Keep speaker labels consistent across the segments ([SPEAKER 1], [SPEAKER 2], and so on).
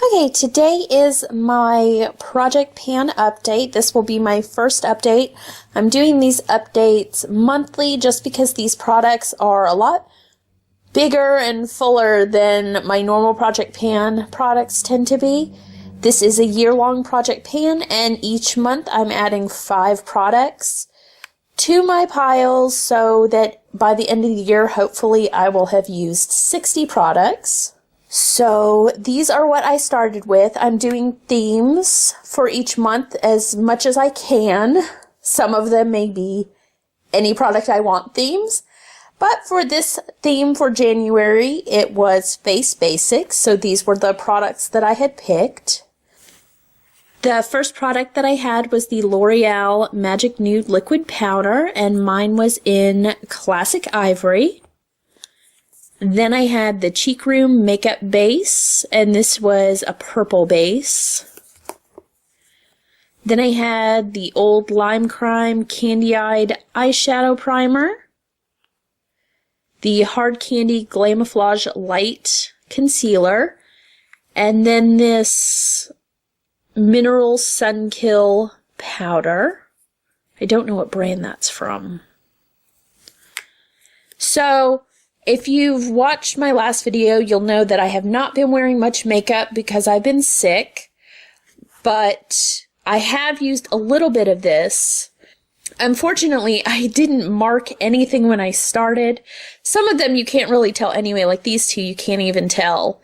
[SPEAKER 1] Okay, today is my Project Pan update. This will be my first update. I'm doing these updates monthly just because these products are a lot bigger and fuller than my normal Project Pan products tend to be. This is a year-long Project Pan, and each month I'm adding 5 products to my piles so that by the end of the year, hopefully, I will have used 60 products. So these are what I started with. I'm doing themes for each month as much as I can. Some of them may be any product I want themes. But for this theme for January, it was Face Basics. So these were the products that I had picked. The first product that I had was the L'Oreal Magic Nude Liquid Powder, and mine was in Classic Ivory. Then I had the Cheek Room Makeup Base, and this was a purple base. Then I had the Old Lime Crime Candy Eyed Eyeshadow Primer, the Hard Candy Glamouflage Light Concealer, and then this Mineral Sunkill Powder. I don't know what brand that's from. So, if you've watched my last video, you'll know that I have not been wearing much makeup because I've been sick, but I have used a little bit of this. Unfortunately, I didn't mark anything when I started. Some of them you can't really tell anyway, like these two you can't even tell.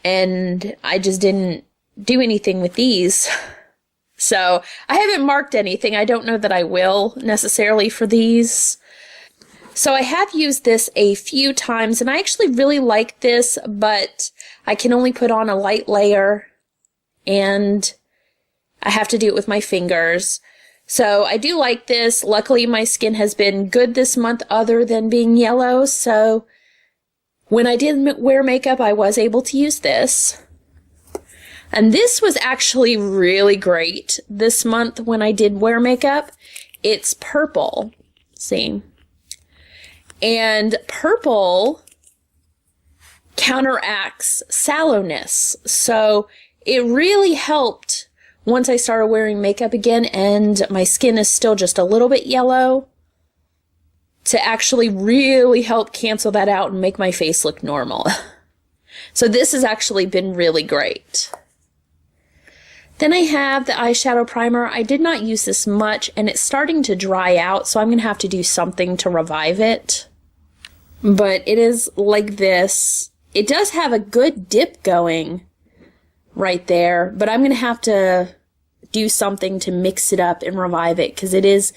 [SPEAKER 1] And I just didn't do anything with these. So I haven't marked anything. I don't know that I will necessarily for these. So I have used this a few times, and I actually really like this, but I can only put on a light layer, and I have to do it with my fingers. So I do like this. Luckily, my skin has been good this month other than being yellow, so when I did wear makeup, I was able to use this. And this was actually really great this month when I did wear makeup. It's purple. See? And purple counteracts sallowness. So it really helped once I started wearing makeup again and my skin is still just a little bit yellow to actually really help cancel that out and make my face look normal. So this has actually been really great. Then I have the eyeshadow primer. I did not use this much, and it's starting to dry out, so I'm going to have to do something to revive it. But it is like this. It does have a good dip going right there, but I'm going to have to do something to mix it up and revive it, because it is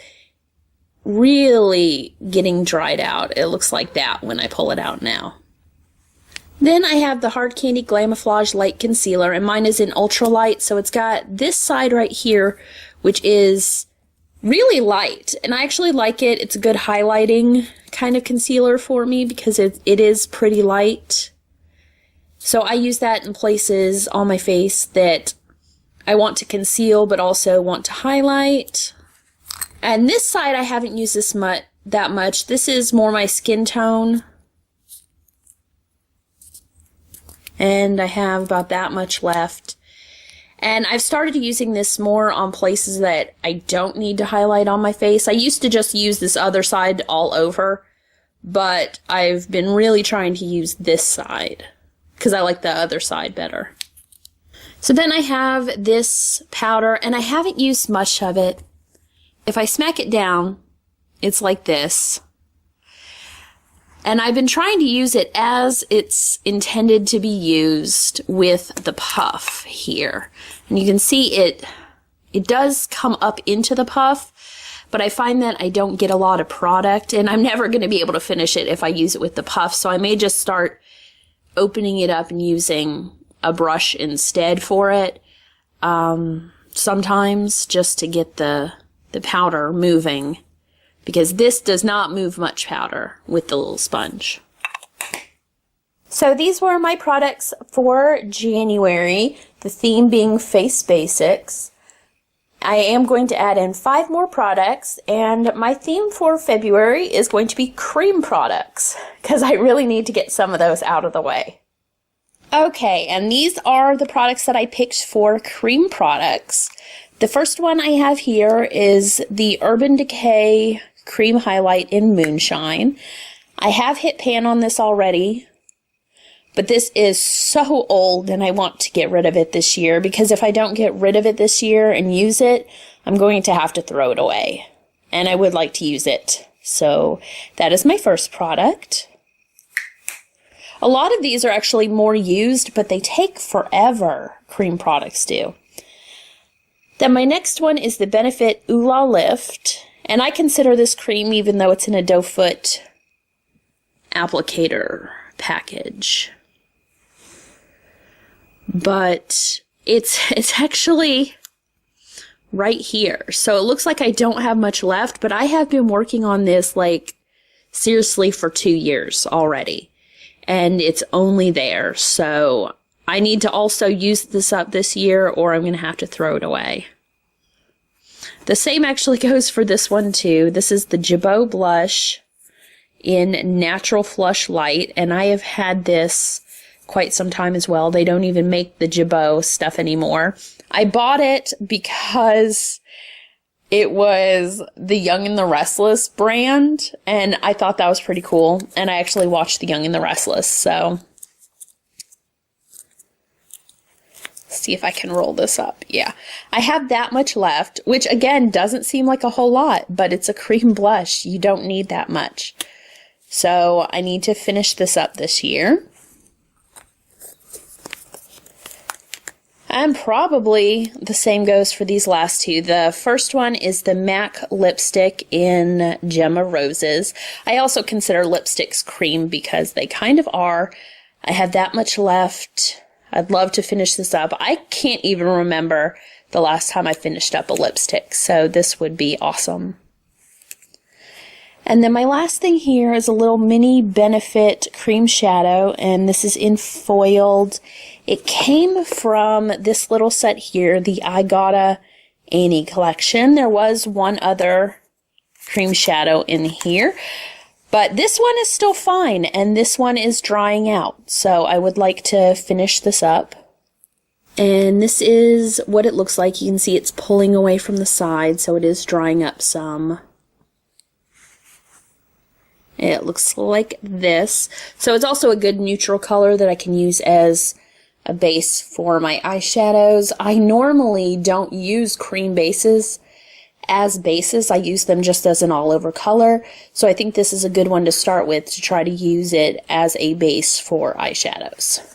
[SPEAKER 1] really getting dried out. It looks like that when I pull it out now. Then I have the Hard Candy Glamouflage Light Concealer, and mine is in Ultralight, so it's got this side right here, which is really light, and I actually like it. It's a good highlighting kind of concealer for me because it is pretty light. So I use that in places on my face that I want to conceal but also want to highlight. And this side I haven't used this that much. This is more my skin tone. And I have about that much left. And I've started using this more on places that I don't need to highlight on my face. I used to just use this other side all over, but I've been really trying to use this side because I like the other side better. So then I have this powder, and I haven't used much of it. If I smack it down, it's like this. And I've been trying to use it as it's intended to be used with the puff here. And you can see it does come up into the puff, but I find that I don't get a lot of product, and I'm never going to be able to finish it if I use it with the puff. So I may just start opening it up and using a brush instead for it sometimes, just to get the powder moving. Because this does not move much powder with the little sponge. So these were my products for January, the theme being Face Basics. I am going to add in 5 more products, and my theme for February is going to be cream products, because I really need to get some of those out of the way. Okay, and these are the products that I picked for cream products. The first one I have here is the Urban Decay Cream Highlight in Moonshine. I have hit pan on this already, but this is so old and I want to get rid of it this year, because if I don't get rid of it this year and use it, I'm going to have to throw it away. And I would like to use it. So that is my first product. A lot of these are actually more used, but they take forever, cream products do. Then my next one is the Benefit Ooh La Lift. And I consider this cream, even though it's in a doe foot applicator package. But it's actually right here. So it looks like I don't have much left, but I have been working on this like seriously for 2 years already. And it's only there, so I need to also use this up this year or I'm going to have to throw it away. The same actually goes for this one too. This is the Jabot Blush in Natural Flush Light, and I have had this quite some time as well. They don't even make the Jabot stuff anymore. I bought it because it was the Young and the Restless brand, and I thought that was pretty cool. And I actually watched The Young and the Restless, so let's see if I can roll this up. Yeah, I have that much left, which again doesn't seem like a whole lot, but it's a cream blush. You don't need that much. So I need to finish this up this year. And probably the same goes for these last two. The first one is the MAC lipstick in Gemma Roses. I also consider lipsticks cream because they kind of are. I have that much left. I'd love to finish this up. I can't even remember the last time I finished up a lipstick, so this would be awesome. And then my last thing here is a little mini Benefit cream shadow, and this is in foiled. It came from this little set here, the I Gotta Annie collection. There was one other cream shadow in here, but this one is still fine, and this one is drying out, so I would like to finish this up. And this is what it looks like. You can see it's pulling away from the side, so it is drying up some. It looks like this. So it's also a good neutral color that I can use as a base for my eyeshadows. I normally don't use cream bases as bases. I use them just as an all-over color. So I think this is a good one to start with to try to use it as a base for eyeshadows.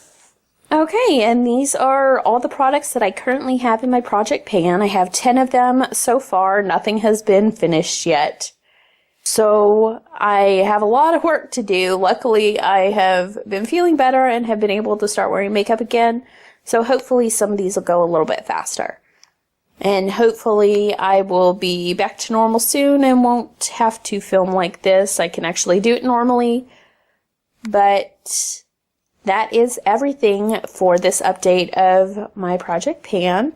[SPEAKER 1] Okay, and these are all the products that I currently have in my project pan. I have 10 of them so far. Nothing has been finished yet. So I have a lot of work to do. Luckily, I have been feeling better and have been able to start wearing makeup again. So hopefully some of these will go a little bit faster. And hopefully I will be back to normal soon and won't have to film like this. I can actually do it normally. But that is everything for this update of my project pan.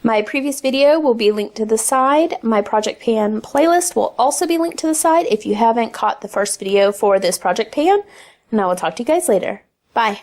[SPEAKER 1] My previous video will be linked to the side. My Project Pan playlist will also be linked to the side if you haven't caught the first video for this Project Pan. And I will talk to you guys later. Bye.